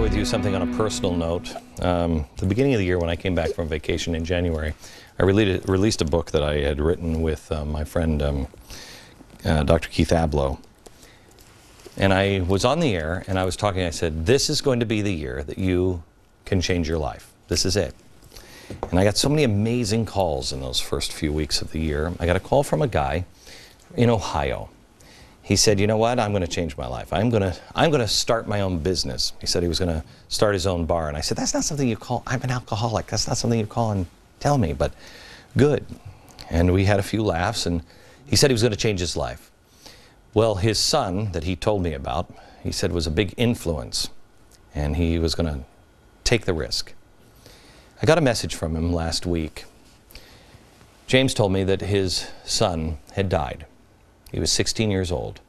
with you something on a personal note. The beginning of the year, when I came back from vacation in January, I released a book that I had written with my friend Dr. Keith Ablow. And I was on the air and I was talking, I said, this is going to be the year that you can change your life. This is it. And I got so many amazing calls in those first few weeks of the year. I got a call from a guy in Ohio. He said, you know what, I'm going to change my life. I'm going to start my own business. He said he was going to start his own bar. And I said, that's not something you call, I'm an alcoholic. That's not something you call and tell me, but good. And we had a few laughs, and he said he was going to change his life. Well, his son that he told me about, he said was a big influence, and he was going to take the risk. I got a message from him last week. James told me that his son had died. He was 16 years old.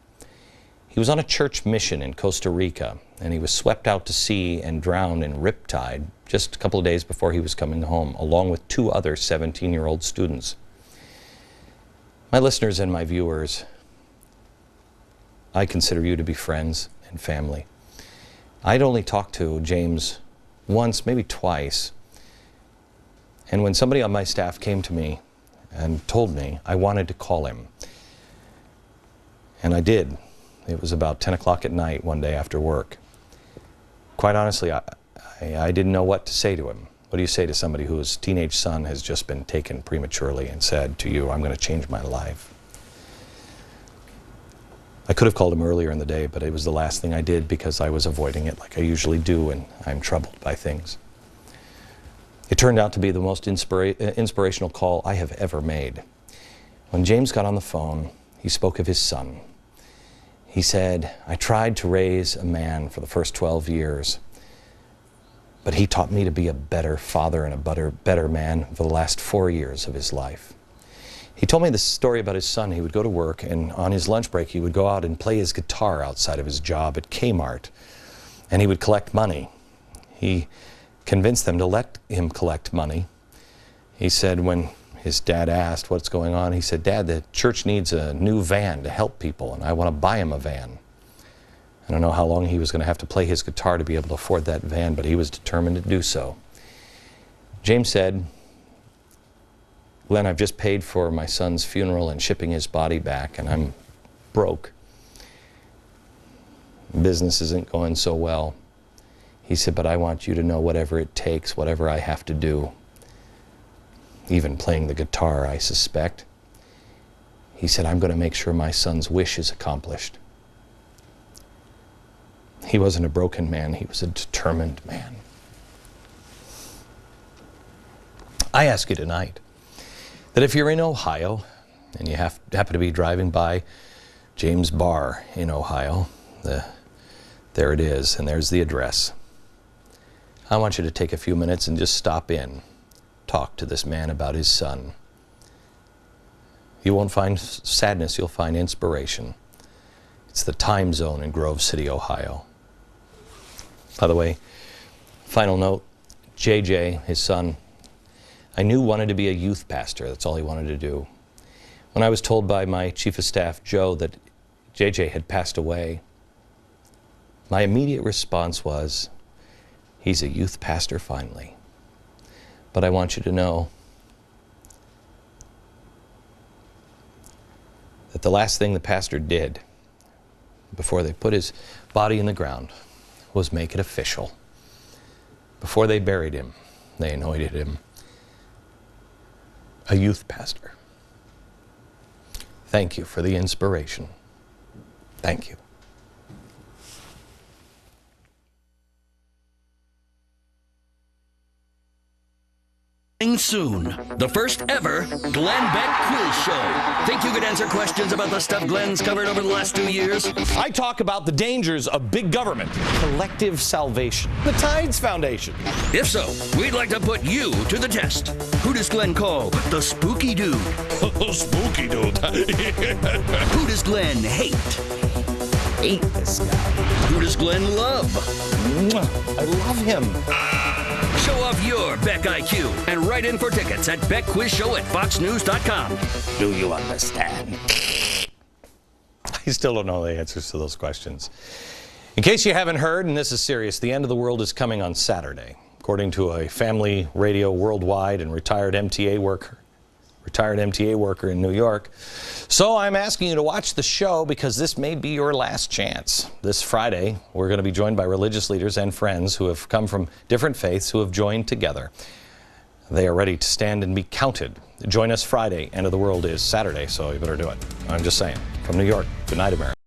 He was on a church mission in Costa Rica, and he was swept out to sea and drowned in riptide just a couple of days before he was coming home, along with 2 other 17-year-old students. My listeners and my viewers, I consider you to be friends and family. I'd only talked to James once, maybe twice, and when somebody on my staff came to me and told me, I wanted to call him. And I did. It was about 10 o'clock at night one day after work. Quite honestly, I didn't know what to say to him. What do you say to somebody whose teenage son has just been taken prematurely and said to you, I'm going to change my life? I could have called him earlier in the day, but it was the last thing I did because I was avoiding it like I usually do when I'm troubled by things. It turned out to be the most inspirational call I have ever made. When James got on the phone, he spoke of his son. He said, I tried to raise a man for the first 12 years, but he taught me to be a better father and a better man for the last 4 years of his life. He told me this story about his son. He would go to work, and on his lunch break, he would go out and play his guitar outside of his job at Kmart, and he would collect money. He convinced them to let him collect money. He said when his dad asked what's going on, he said, Dad, the church needs a new van to help people, and I want to buy him a van. I don't know how long he was going to have to play his guitar to be able to afford that van, but he was determined to do so. James said, Glenn, I've just paid for my son's funeral and shipping his body back, and I'm broke. Business isn't going so well. He said, but I want you to know whatever it takes, whatever I have to do, even playing the guitar, I suspect. He said, I'm going to make sure my son's wish is accomplished. He wasn't a broken man, he was a determined man. I ask you tonight that if you're in Ohio and you happen to be driving by James Bar in Ohio, there it is, and there's the address. I want you to take a few minutes and just stop in. Talk to this man about his son. You won't find sadness, you'll find inspiration. It's the Time Zone in Grove City, Ohio. By the way, final note, JJ, his son, I knew wanted to be a youth pastor. That's all he wanted to do. When I was told by my chief of staff, Joe, that JJ had passed away, my immediate response was, he's a youth pastor finally. But I want you to know that the last thing the pastor did before they put his body in the ground was make it official. Before they buried him, they anointed him a youth pastor. Thank you for the inspiration. Thank you. Soon, the first ever Glenn Beck Quiz Show. Think you could answer questions about the stuff Glenn's covered over the last 2 years? I talk about the dangers of big government, collective salvation, the Tides Foundation. If so, we'd like to put you to the test. Who does Glenn call the spooky dude? Spooky dude. Who does Glenn hate? Hate this guy. Who does Glenn love? I love him. Show off your Beck IQ and write in for tickets at BeckQuizShow@FoxNews.com. Do you understand? I still don't know the answers to those questions. In case you haven't heard, and this is serious, the end of the world is coming on Saturday, according to a Family Radio Worldwide and retired MTA worker in New York. So I'm asking you to watch the show because this may be your last chance. This Friday, we're going to be joined by religious leaders and friends who have come from different faiths who have joined together. They are ready to stand and be counted. Join us Friday. End of the world is Saturday, so you better do it. I'm just saying. From New York, good night, America.